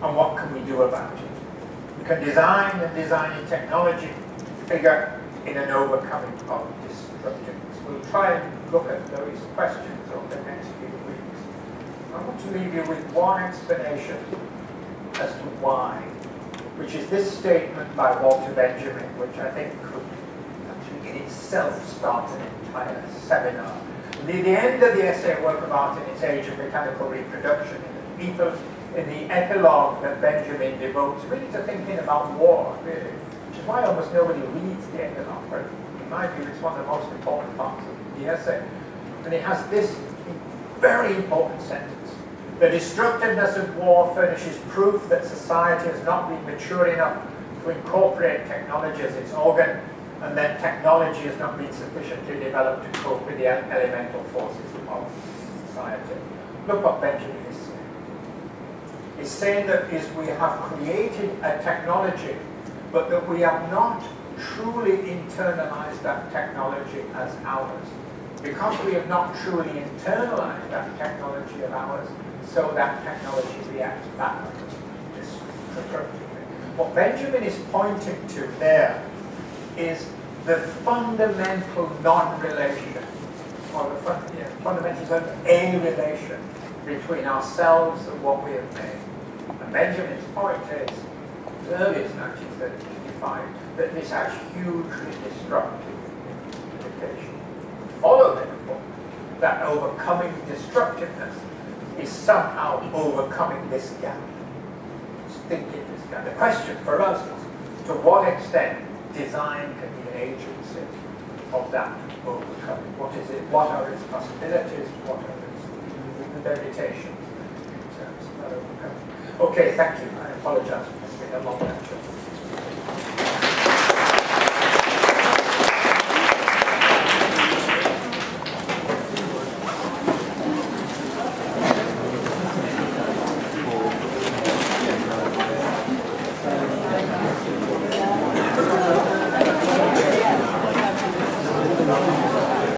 And what can we do about it? We can design and designing technology to figure in an overcoming of destructiveness. We'll try and look at those questions over the next few weeks. I want to leave you with one explanation as to why, which is this statement by Walter Benjamin, which I think could actually in itself start an entire seminar. The end of the essay Work of Art in its Age of Mechanical Reproduction, in the epilogue that Benjamin devotes really to thinking about war, really, which is why almost nobody reads the epilogue, but in my view it's one of the most important parts of the essay. And it has this very important sentence: the destructiveness of war furnishes proof that society has not been mature enough to incorporate technology as its organ, and that technology has not been sufficiently developed to cope with the elemental forces of society. Look what Benjamin is saying. He's saying that we have created a technology, but that we have not truly internalized that technology as ours. Because we have not truly internalized that technology of ours, so that technology reacts back destructively. What Benjamin is pointing to there is the fundamental non-relation, or the fundamentals of a relation between ourselves and what we have made. And Benjamin's point is, as early as 1935, that this has hugely destructive implications. Follow, therefore, that overcoming destructiveness is somehow overcoming this gap. It's thinking this gap. The question for us is, to what extent design can be an agency of that overcoming? What is it? What are its possibilities? What are its limitations in terms of that overcoming? Okay, thank you. I apologize for this being a long lecture.